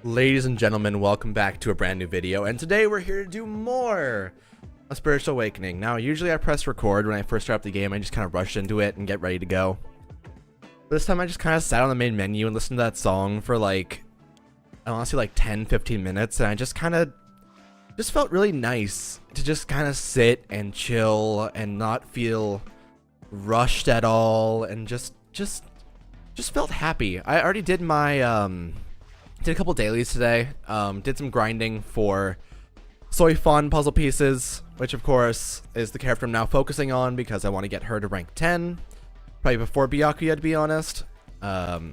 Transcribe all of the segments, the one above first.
Ladies and gentlemen, welcome back to a brand new video, and today we're here to do more A Spiritual Awakening. Now, usually I press record when I first start up the game. I just kind of rush into it and get ready to go. This time I just kind of sat on the main menu and listened to that song for like, honestly, like 10-15 minutes, and I just kind of felt really nice to just kind of sit and chill and not feel rushed at all, and just felt happy. I already did my did a couple dailies today. Did some grinding for Soy Fun puzzle pieces, which of course is the character I'm now focusing on because I want to get her to rank 10. Probably before Byakuya, to be honest. I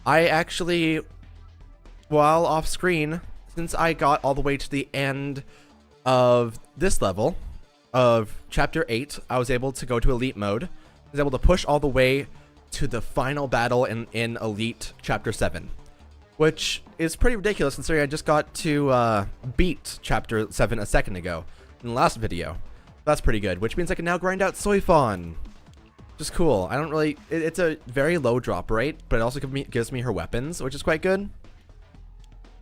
actually, while off screen, since I got all the way to the end of this level of chapter 8, I was able to go to elite mode. I was able to push all the way to the final battle in elite chapter 7. Which is pretty ridiculous considering I just got to beat chapter 7 a second ago in the last video. That's pretty good, which means I can now grind out Soy Fun. Just cool. I don't really... It's a very low drop rate, but it also gives me her weapons, which is quite good.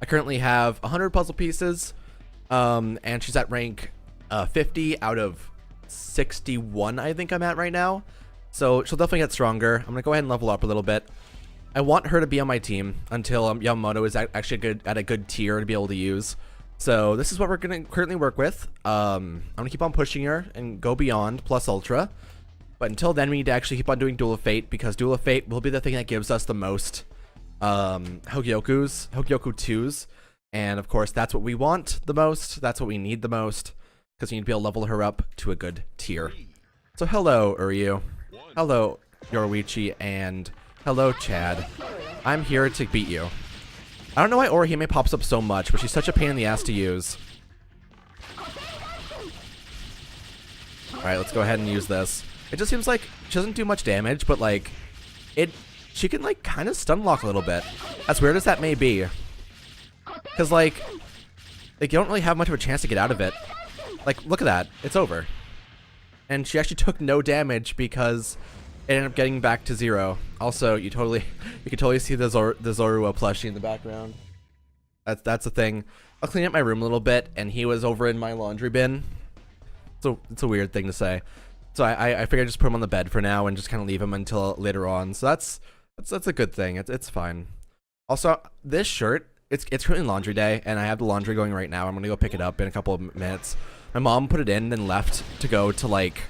I currently have 100 puzzle pieces, and she's at rank 50 out of 61, I think I'm at right now. So she'll definitely get stronger. I'm going to go ahead and level up a little bit. I want her to be on my team until Yamamoto is actually at a good tier to be able to use. So this is what we're going to currently work with. I'm going to keep on pushing her and go beyond plus ultra. But until then, we need to actually keep on doing Duel of Fate, because Duel of Fate will be the thing that gives us the most Hogyoku 2s. And of course, that's what we want the most. That's what we need the most, because we need to be able to level her up to a good tier. So hello, Uryu. Hello, Yoruichi, and... hello, Chad. I'm here to beat you. I don't know why Orihime pops up so much, but she's such a pain in the ass to use. Alright, let's go ahead and use this. It just seems like she doesn't do much damage, but like, she can like kind of stun lock a little bit. As weird as that may be. Because like, you don't really have much of a chance to get out of it. Like, look at that. It's over. And she actually took no damage because... it ended up getting back to 0. Also, you can totally see the Zorua plushie in the background. That's the thing. I'll clean up my room a little bit, and he was over in my laundry bin. So it's a weird thing to say. So I figured I'd just put him on the bed for now and just kind of leave him until later on. So that's a good thing. It's fine. Also, this shirt, it's currently laundry day, and I have the laundry going right now. I'm gonna go pick it up in a couple of minutes. My mom put it in, then left to go to like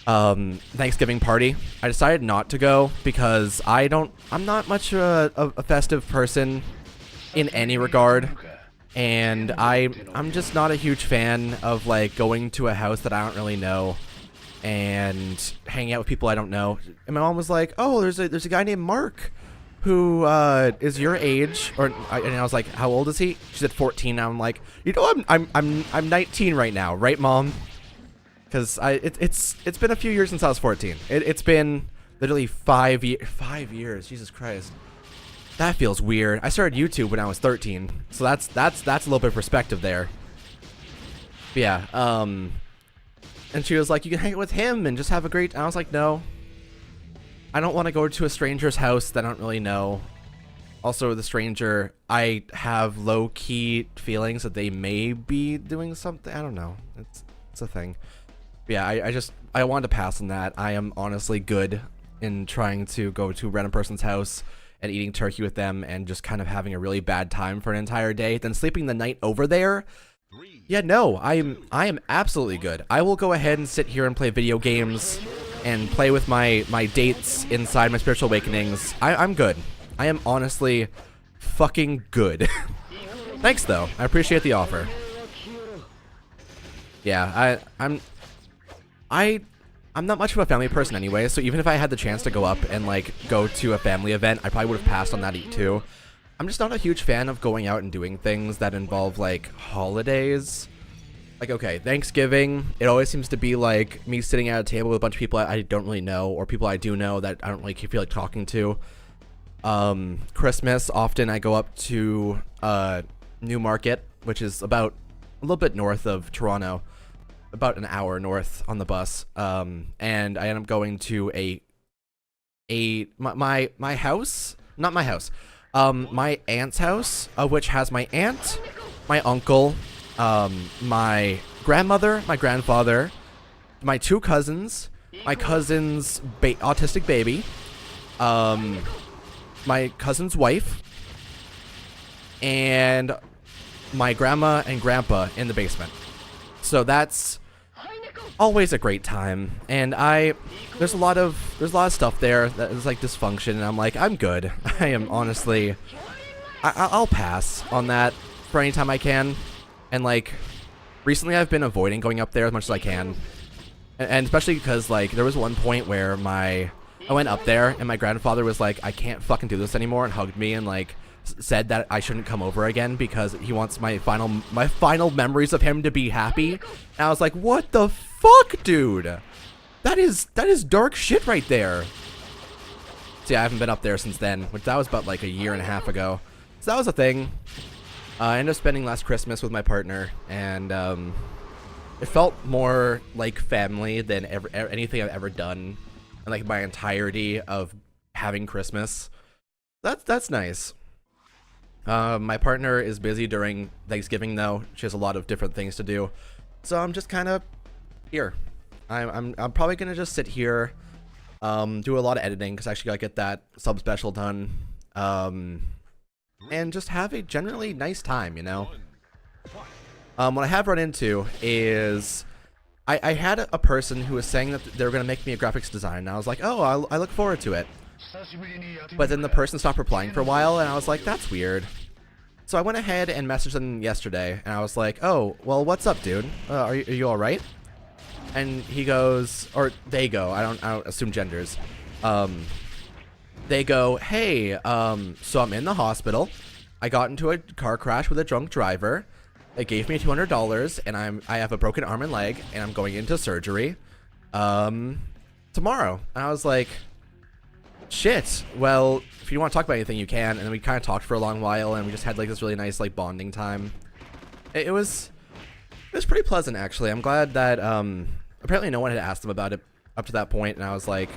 Thanksgiving party. I decided not to go because I'm not much a festive person in any regard, and I'm just not a huge fan of like going to a house that I don't really know and hanging out with people I don't know. And my mom was like, "Oh, there's a guy named Mark who is your age," and I was like, "How old is he?" She said 14. Now I'm like, you know, I'm 19 right now, right, Mom? Because it's been a few years since I was 14. It's been literally 5 years. Jesus Christ, that feels weird. I started YouTube when I was 13, so that's a little bit of perspective there. But yeah, and she was like, "You can hang out with him and just have a great." And I was like, "No, I don't want to go to a stranger's house that I don't really know." Also, the stranger, I have low-key feelings that they may be doing something. I don't know. It's a thing. Yeah, I wanted to pass on that. I am honestly good in trying to go to a random person's house and eating turkey with them and just kind of having a really bad time for an entire day, then sleeping the night over there. Yeah, no, I am absolutely good. I will go ahead and sit here and play video games and play with my dates inside my Spiritual Awakenings. I'm good. I am honestly fucking good. Thanks though. I appreciate the offer. Yeah, I'm not much of a family person anyway, so even if I had the chance to go up and like go to a family event, I probably would have passed on that too. I'm just not a huge fan of going out and doing things that involve like holidays. Like, okay, Thanksgiving, it always seems to be like me sitting at a table with a bunch of people I don't really know, or people I do know that I don't really feel like talking to. Christmas, often I go up to Newmarket, which is about a little bit north of Toronto. About an hour north on the bus, and I end up going to my house, not my house, My aunt's house, which has my aunt, my uncle, my grandmother, my grandfather, my two cousins, my cousin's autistic baby, my cousin's wife, and my grandma and grandpa in the basement. So that's always a great time, and there's a lot of stuff there that is like dysfunction, and I'm like, I'm good. I am honestly, I'll pass on that for any time I can, and like recently I've been avoiding going up there as much as I can, and especially because like there was one point where I went up there and my grandfather was like, I can't fucking do this anymore, and hugged me and like said that I shouldn't come over again because he wants my final memories of him to be happy. And I was like, what the fuck, dude? That is dark shit right there. See, I haven't been up there since then, which that was about like a year and a half ago. So that was a thing. I ended up spending last Christmas with my partner, and it felt more like family than anything I've ever done in like my entirety of having Christmas. That's nice. My partner is busy during Thanksgiving though. She has a lot of different things to do, so I'm just kind of here. I'm probably gonna just sit here, do a lot of editing because I actually gotta get that sub special done, and just have a generally nice time, you know. What I have run into is I had a person who was saying that they were gonna make me a graphics design, and I was like, oh, I look forward to it. But then the person stopped replying for a while, and I was like, that's weird. So I went ahead and messaged them yesterday, and I was like, oh, well, what's up, dude? Are you all right? And he goes, or they go, I don't assume genders. They go, hey, so I'm in the hospital. I got into a car crash with a drunk driver. They gave me $200, and I have a broken arm and leg, and I'm going into surgery tomorrow. And I was like, shit, well, if you want to talk about anything, you can. And then we kind of talked for a long while, and we just had like this really nice like bonding time. It was pretty pleasant, actually. I'm glad that apparently no one had asked them about it up to that point, and I was like,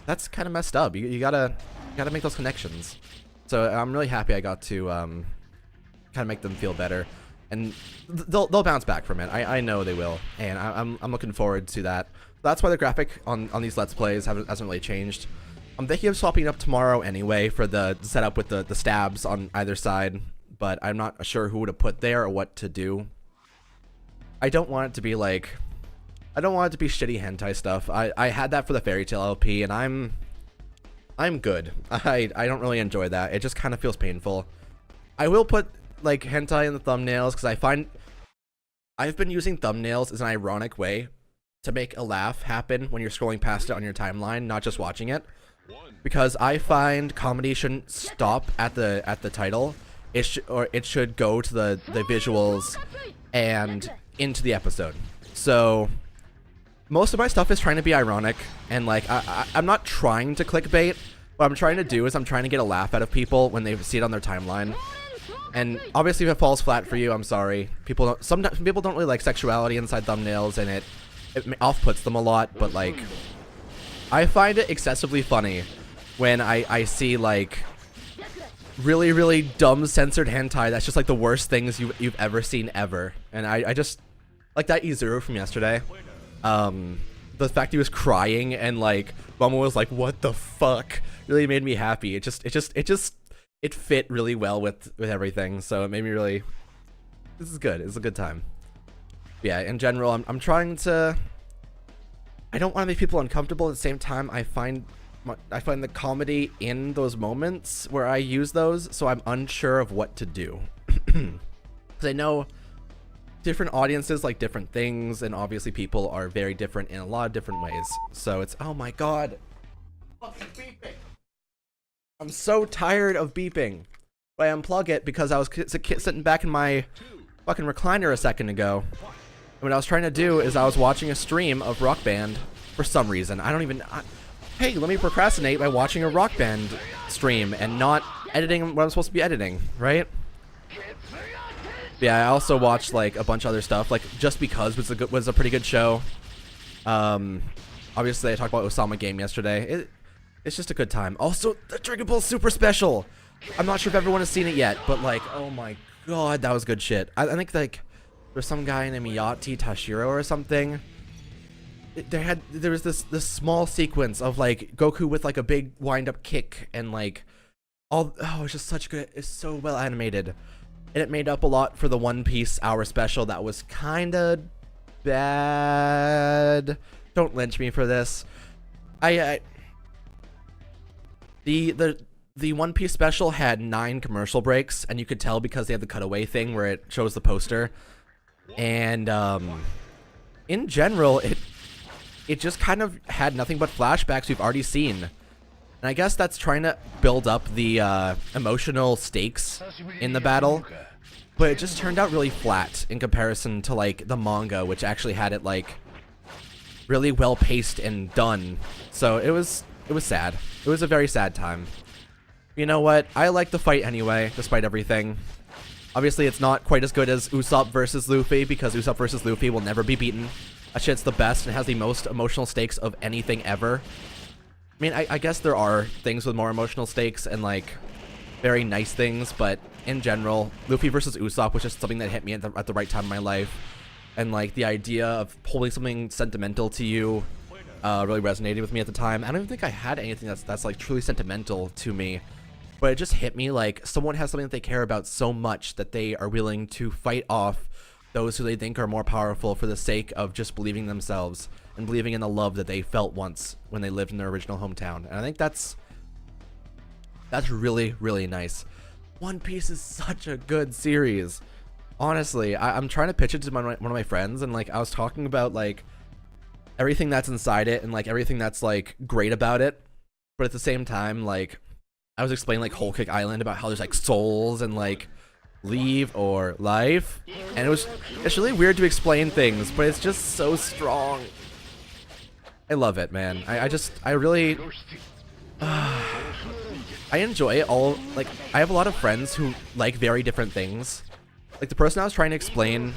that's kind of messed up. You gotta make those connections. So I'm really happy I got to kind of make them feel better, and they'll bounce back from it. I know they will, and I'm looking forward to that. That's why the graphic on these Let's Plays hasn't really changed. I'm thinking of swapping it up tomorrow anyway for the setup with the stabs on either side, but I'm not sure who to put there or what to do. I don't want it to be like, I don't want it to be shitty hentai stuff. I had that for the Fairy Tail LP, and I'm good. I don't really enjoy that. It just kind of feels painful. I will put like hentai in the thumbnails because I find I've been using thumbnails as an ironic way to make a laugh happen when you're scrolling past it on your timeline, not just watching it. Because I find comedy shouldn't stop at the title. It should go to the visuals and into the episode. So most of my stuff is trying to be ironic, and like I'm not trying to clickbait. What I'm trying to do is I'm trying to get a laugh out of people when they see it on their timeline. And obviously, if it falls flat for you, I'm sorry. Sometimes people don't really like sexuality inside thumbnails, and it off-puts them a lot. But like, I find it excessively funny when I see like really, really dumb censored hentai that's just like the worst things you've ever seen ever. And I just like that Izuru from yesterday. The fact he was crying and like Momo was like, what the fuck, really made me happy. It fit really well with everything, so it made me really, this is good. It's a good time. Yeah, in general, I'm trying to, I don't want to make people uncomfortable. At the same time, I find the comedy in those moments where I use those, so I'm unsure of what to do. Because I know different audiences like different things, and obviously people are very different in a lot of different ways. So it's, oh my god, fucking beeping. I'm so tired of beeping. But I unplug it because I was sitting back in my fucking recliner a second ago. And what I was trying to do is I was watching a stream of Rock Band for some reason. Hey, let me procrastinate by watching a Rock Band stream and not editing what I'm supposed to be editing, right? Yeah, I also watched like a bunch of other stuff, like Just Because was a pretty good show. Obviously I talked about Osama Game yesterday. It's just a good time. Also, the Dragon Ball Super Special! I'm not sure if everyone has seen it yet, but like, oh my god, that was good shit. I think like there's some guy named Miyati Tashiro or something. There was this small sequence of like Goku with like a big wind up kick and like it's just such good. It's so well animated, and it made up a lot for the One Piece hour special that was kind of bad. Don't lynch me for this. The One Piece special had 9 commercial breaks, and you could tell because they have the cutaway thing where it shows the poster. And in general, it just kind of had nothing but flashbacks we've already seen. And I guess that's trying to build up the emotional stakes in the battle. But it just turned out really flat in comparison to like the manga, which actually had it like really well paced and done. So it was sad. It was a very sad time. You know what? I like the fight anyway, despite everything. Obviously, it's not quite as good as Usopp versus Luffy, because Usopp versus Luffy will never be beaten. That shit's the best and has the most emotional stakes of anything ever. I mean, I guess there are things with more emotional stakes and, like, very nice things, but in general, Luffy versus Usopp was just something that hit me at the right time in my life. And, like, the idea of holding something sentimental to you really resonated with me at the time. I don't even think I had anything that's like, truly sentimental to me. But it just hit me like someone has something that they care about so much that they are willing to fight off those who they think are more powerful for the sake of just believing themselves and believing in the love that they felt once when they lived in their original hometown. And I think that's really, really nice. One Piece is such a good series. Honestly, I'm trying to pitch it to one of my friends, and like I was talking about like everything that's inside it and like everything that's like great about it, but at the same time, like I was explaining like Whole Cake Island about how there's like souls and like leave or life, and it's really weird to explain things, but it's just so strong. I love it, man. I really I enjoy it all. Like I have a lot of friends who like very different things. Like the person I was trying to explain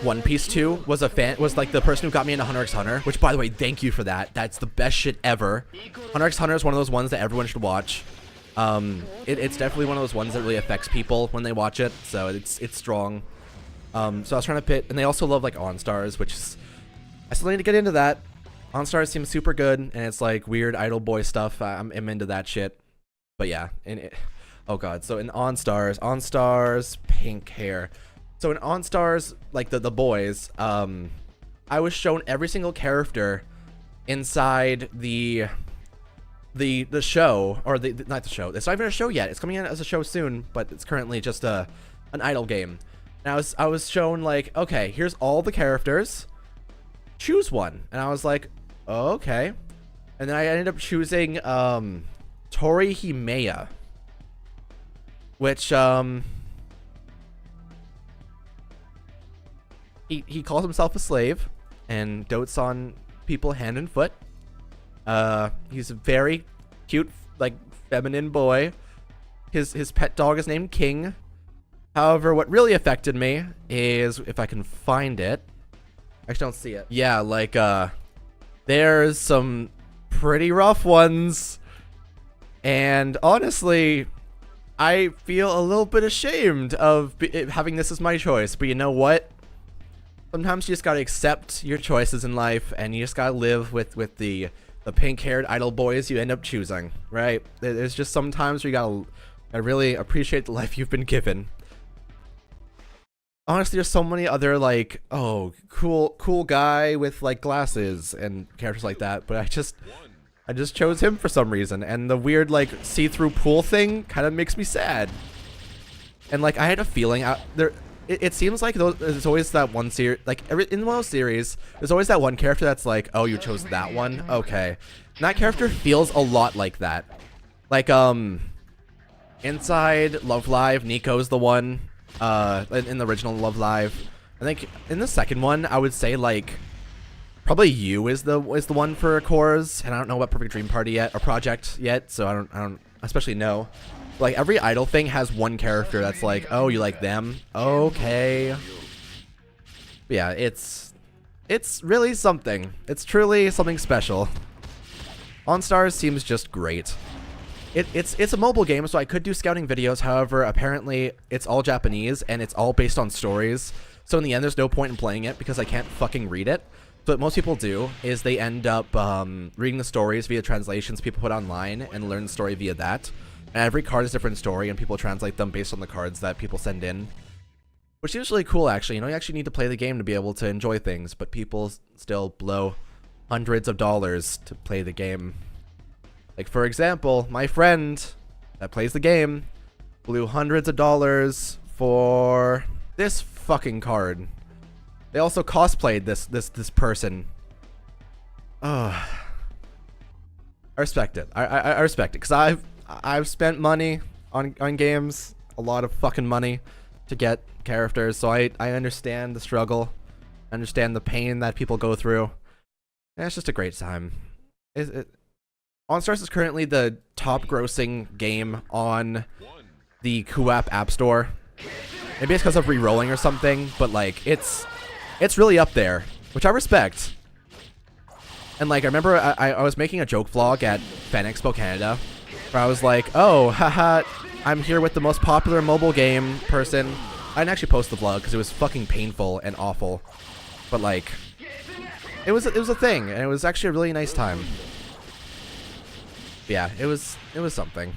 One Piece to was like the person who got me into Hunter x Hunter, which by the way, thank you for that. That's the best shit ever. Hunter x Hunter is one of those ones that everyone should watch. It's definitely one of those ones that really affects people when they watch it, so it's strong. So I was trying to pit, and they also love like ENSTARS, which is, I still need to get into that. ENSTARS seems super good, and it's like weird idol boy stuff. I'm into that shit. But yeah, oh god, so in ENSTARS, pink hair. So in ENSTARS, like the boys, I was shown every single character inside the show, or not the show. It's not even a show yet. It's coming in as a show soon, but it's currently just an idle game. And I was shown like, okay, here's all the characters. Choose one, and I was like, oh, okay. And then I ended up choosing Tori Himeya, which he calls himself a slave and dotes on people hand and foot. He's a very cute, like, feminine boy. His pet dog is named King. However, what really affected me is, if I can find it, I actually don't see it. Yeah, like, there's some pretty rough ones, and honestly, I feel a little bit ashamed of having this as my choice, but you know what? Sometimes you just gotta accept your choices in life, and you just gotta live with the pink-haired idol boys you end up choosing, right? There's just some times where you gotta really appreciate the life you've been given. Honestly, there's so many other, like, oh, cool guy with, like, glasses and characters like that, but I just chose him for some reason, and the weird, like, see-through pool thing kind of makes me sad. And, like, I had a feeling it seems like there's always that one series, like, in one of those series, there's always that one character that's like, oh, you chose that one? Okay. And that character feels a lot like that. Like, inside Love Live, Nico's the one, in the original Love Live. I think in the second one, I would say, like, probably you is the one for Cores, and I don't know about Perfect Dream Party yet, or Project yet, so I don't especially know. Like, every idol thing has one character that's like, oh, you like them? Okay. But yeah, it's really something. It's truly something special. ENSTARS seems just great. it's a mobile game, so I could do scouting videos. However, apparently it's all Japanese and it's all based on stories. So in the end, there's no point in playing it because I can't fucking read it. So what most people do is they end up reading the stories via translations people put online and learn the story via that. And every card is a different story, and people translate them based on the cards that people send in. Which is really cool, actually. You know, you actually need to play the game to be able to enjoy things, but people still blow hundreds of dollars to play the game. Like, for example, my friend that plays the game blew hundreds of dollars for this fucking card. They also cosplayed this person. I respect it. I respect it, because I've spent money on games, a lot of fucking money, to get characters, so I understand the struggle, I understand the pain that people go through, and it's just a great time. ENSTARS is currently the top grossing game on the QApp App Store. Maybe it's because of re-rolling or something, but like it's really up there, which I respect. And like I remember I was making a joke vlog at Fan Expo Canada where I was like, oh, haha, I'm here with the most popular mobile game person. I didn't actually post the vlog because it was fucking painful and awful, but like it was a thing, and it was actually a really nice time. Yeah, it was something.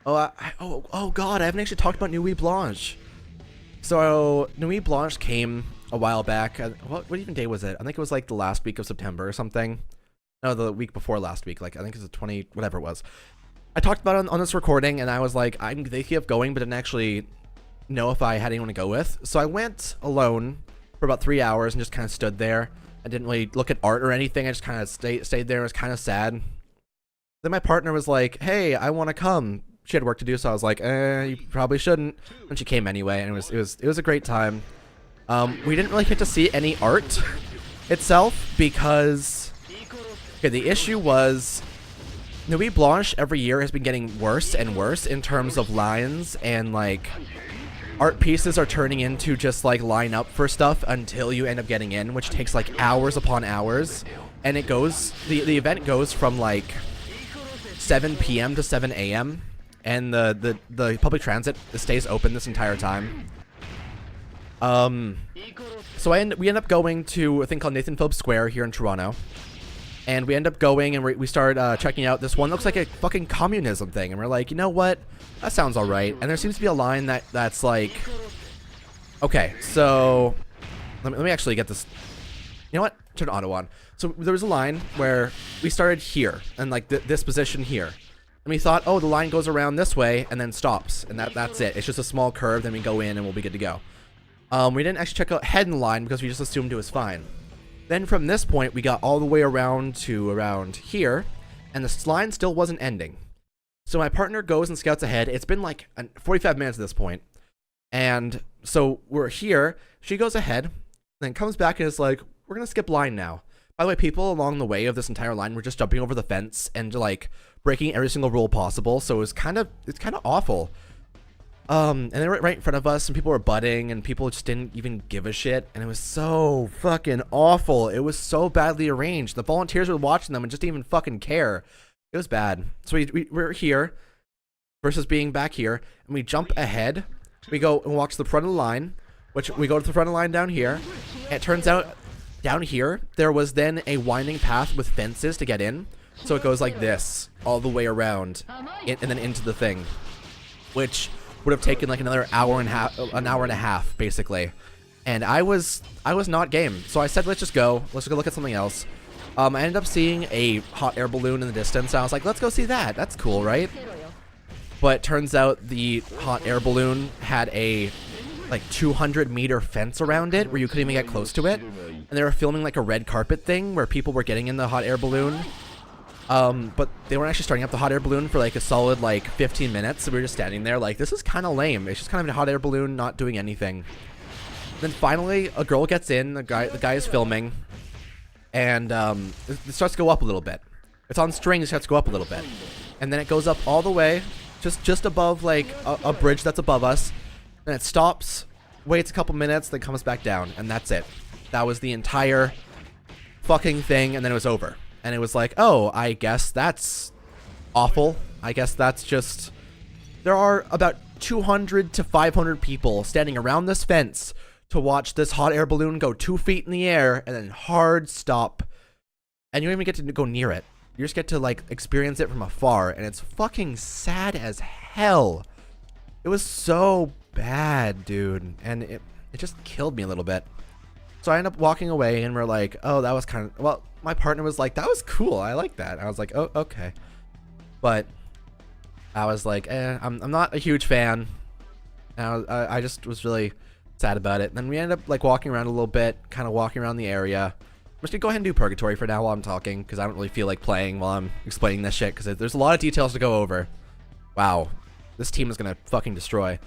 Oh god, I haven't actually talked about Nuit Blanche. So Nuit Blanche came a while back. What even day was it? I think it was like the last week of September or something. No, the week before last week. Like I think it was the 20, whatever it was. I talked about it on this recording, and I was like, I'm thinking of going, but didn't actually know if I had anyone to go with. So I went alone for about 3 hours and just kind of stood there. I didn't really look at art or anything. I just kind of stayed there. It was kind of sad. Then my partner was like, hey, I want to come. She had work to do, so I was like, you probably shouldn't. And she came anyway, and it was a great time. We didn't really get to see any art itself because the issue was Nuit Blanche every year has been getting worse and worse in terms of lines, and like art pieces are turning into just like line up for stuff until you end up getting in, which takes like hours upon hours. And it goes, the event goes from like 7 p.m. to 7 a.m. and the public transit stays open this entire time. So we end up going to a thing called Nathan Phillips Square here in Toronto, and we end up going and we start checking out this one. Looks like a fucking communism thing, and we're like, you know what, that sounds all right. And there seems to be a line that's like, okay, so let me actually get this. You know what? Turn auto on. So there was a line where we started here and like this position here. And we thought, oh, the line goes around this way and then stops. And that's it. It's just a small curve. Then we go in and we'll be good to go. We didn't actually check out head in the line because we just assumed it was fine. Then from this point, we got all the way around to around here. And the line still wasn't ending. So my partner goes and scouts ahead. It's been like 45 minutes at this point. And so we're here. She goes ahead. Then comes back and is like, we're going to skip line now. By the way, people along the way of this entire line were just jumping over the fence and like breaking every single rule possible. So it's kind of awful. And they were right in front of us, and people were butting, and people just didn't even give a shit. And it was so fucking awful. It was so badly arranged. The volunteers were watching them and just didn't even fucking care. It was bad. So we're here versus being back here, and we jump ahead. We go and walk to the front of the line, which we go to the front of the line down here. And it turns out down here, there was then a winding path with fences to get in. So it goes like this, all the way around, and then into the thing, which would have taken like an hour and a half, basically. And I was not game. So I said, let's just go look at something else. I ended up seeing a hot air balloon in the distance. And I was like, let's go see that. That's cool, right? But turns out the hot air balloon had a like 200-meter fence around it where you couldn't even get close to it. And they were filming like a red carpet thing where people were getting in the hot air balloon. But they weren't actually starting up the hot air balloon for like a solid like 15 minutes. So we were just standing there like, this is kind of lame. It's just kind of a hot air balloon not doing anything. Then finally a girl gets in, the guy is filming, and it starts to go up a little bit. It's on strings, it starts to go up a little bit. And then it goes up all the way, just above like a bridge that's above us. Then it stops, waits a couple minutes, then comes back down, and that's it. That was the entire fucking thing, and then it was over. And it was like, oh, I guess that's awful. I guess that's just, there are about 200 to 500 people standing around this fence to watch this hot air balloon go 2 feet in the air and then hard stop. And you don't even get to go near it. You just get to like experience it from afar, and it's fucking sad as hell. It was so bad, dude, and it just killed me a little bit. So I ended up walking away, and we're like, oh, that was kind of, well, my partner was like, that was cool, I like that. I was like, oh, okay. But I was like, I'm not a huge fan. And I just was really sad about it. And then we ended up like walking around a little bit, kind of walking around the area. I'm just gonna go ahead and do Purgatory for now while I'm talking, because I don't really feel like playing while I'm explaining this shit, because there's a lot of details to go over. Wow, this team is gonna fucking destroy.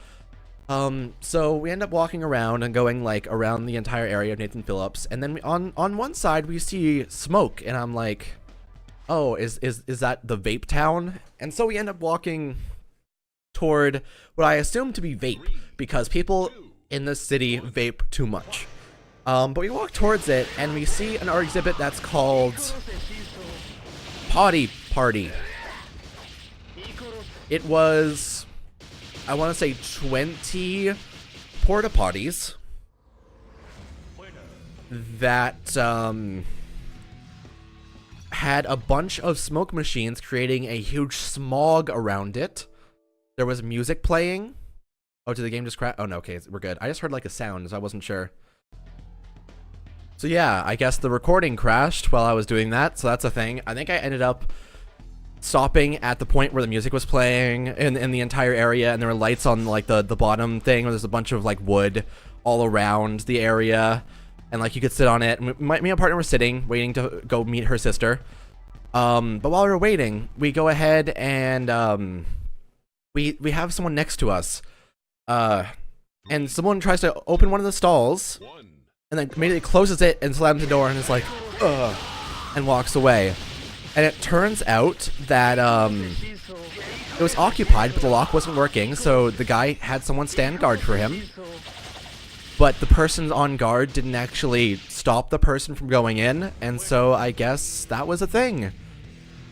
So we end up walking around and going like around the entire area of Nathan Phillips, and then on one side we see smoke, and I'm like, oh, is that the vape town? And so we end up walking toward what I assume to be vape, because people in this city vape too much. But we walk towards it, and we see an art exhibit that's called Potty Party. It was, I want to say 20 porta potties that had a bunch of smoke machines creating a huge smog around it. There was music playing. Oh, did the game just crash? Oh no, okay, we're good. I just heard like a sound, so I wasn't sure. So yeah, I guess the recording crashed while I was doing that, so that's a thing. I think I ended up stopping at the point where the music was playing in the entire area, and there were lights on like the bottom thing where there's a bunch of like wood all around the area, and like you could sit on it. And me and my partner were sitting, waiting to go meet her sister. But while we were waiting, we go ahead and we have someone next to us, and someone tries to open one of the stalls, and then immediately closes it and slams the door and is like, ugh, and walks away. And it turns out that it was occupied, but the lock wasn't working, so the guy had someone stand guard for him. But the person on guard didn't actually stop the person from going in, and so I guess that was a thing.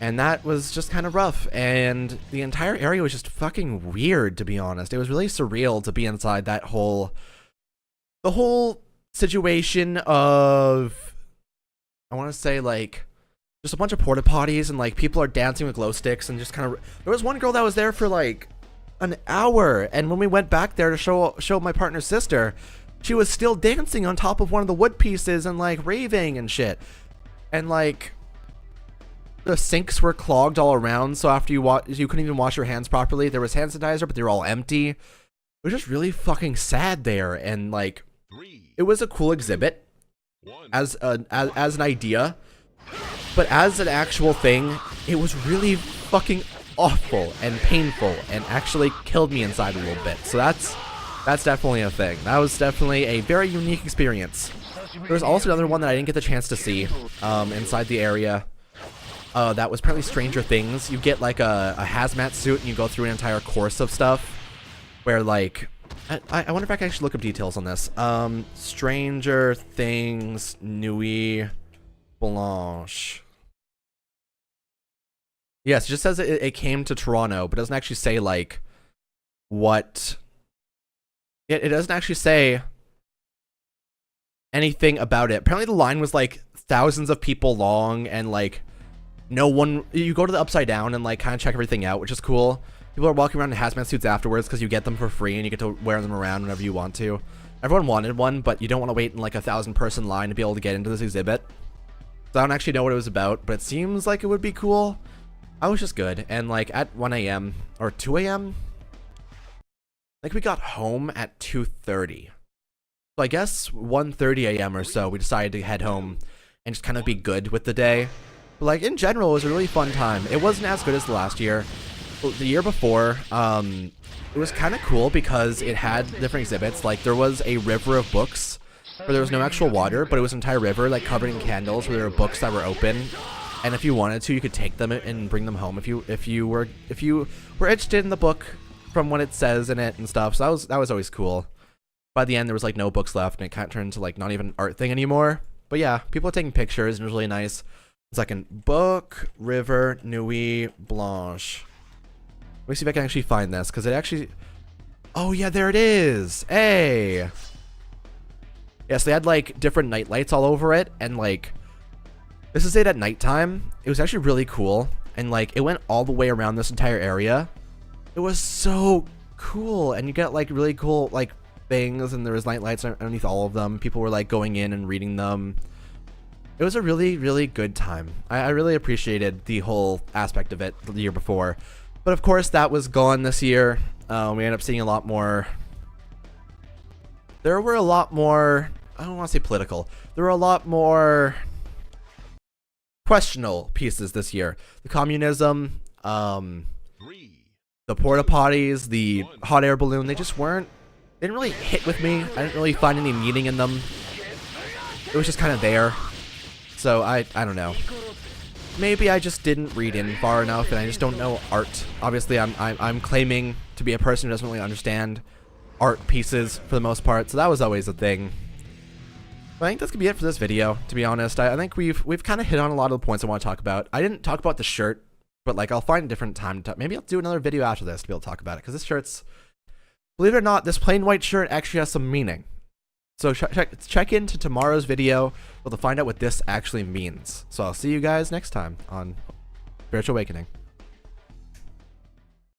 And that was just kind of rough, and the entire area was just fucking weird, to be honest. It was really surreal to be inside that the whole situation of, I want to say, like, just a bunch of porta potties, and like people are dancing with glow sticks, and just kind of, there was one girl that was there for like an hour, and when we went back there to show my partner's sister, she was still dancing on top of one of the wood pieces and like raving and shit. And like the sinks were clogged all around, so after you couldn't even wash your hands properly. There was hand sanitizer, but they were all empty. It was just really fucking sad there, and like it was a cool exhibit as an idea, but as an actual thing, it was really fucking awful and painful, and actually killed me inside a little bit. So that's definitely a thing. That was definitely a very unique experience. There was also another one that I didn't get the chance to see inside the area. That was apparently Stranger Things. You get like a hazmat suit, and you go through an entire course of stuff where like, I wonder if I can actually look up details on this. Stranger Things Nuit Blanche. Yes, it just says it came to Toronto, but it doesn't actually say like what. It doesn't actually say anything about it. Apparently the line was like thousands of people long, and like no one, you go to the upside down and like kind of check everything out, which is cool. People are walking around in hazmat suits afterwards because you get them for free and you get to wear them around whenever you want to. Everyone wanted one, but you don't want to wait in like a 1,000-person line to be able to get into this exhibit. So I don't actually know what it was about, but it seems like it would be cool. I was just good. And like at 1 a.m. or 2 a.m. like we got home at 2:30. So I guess 1:30 a.m. or so we decided to head home and just kind of be good with the day. But like in general, it was a really fun time. It wasn't as good as the last year. The year before, it was kind of cool because it had different exhibits. Like there was a river of books where there was no actual water, but it was an entire river like covered in candles where there were books that were open. And if you wanted to, you could take them and bring them home if you were interested in the book from what it says in it and stuff. So that was always cool. By the end, there was like no books left, and it kind of turned into like not even an art thing anymore. But yeah, people were taking pictures, and it was really nice. Second, book, river, Nuit Blanche. Let me see if I can actually find this, because it actually... Oh, yeah, there it is. Hey. Yes, they had, like, different night lights all over it, and, like, this is it at nighttime. It was actually really cool, and, like, it went all the way around this entire area. It was so cool, and you get, like, really cool, like, things, and there was night lights underneath all of them. People were, like, going in and reading them. It was a really, really good time. I really appreciated the whole aspect of it the year before. But, of course, that was gone this year. We ended up seeing a lot more... There were a lot more... I don't want to say political. There were a lot more questionable pieces this year. The communism, the porta potties, the hot air balloon, they just didn't really hit with me. I didn't really find any meaning in them. It was just kind of there. So I don't know. Maybe I just didn't read in far enough, and I just don't know art. Obviously, I'm claiming to be a person who doesn't really understand art pieces for the most part, so that was always a thing. But I think that's gonna be it for this video. To be honest, I think we've kind of hit on a lot of the points I want to talk about. I didn't talk about the shirt, but like I'll find a different time to maybe I'll do another video after this to be able to talk about it, because this shirt's, believe it or not, this plain white shirt actually has some meaning. So check into tomorrow's video to find out what this actually means. So I'll see you guys next time on Spiritual Awakening.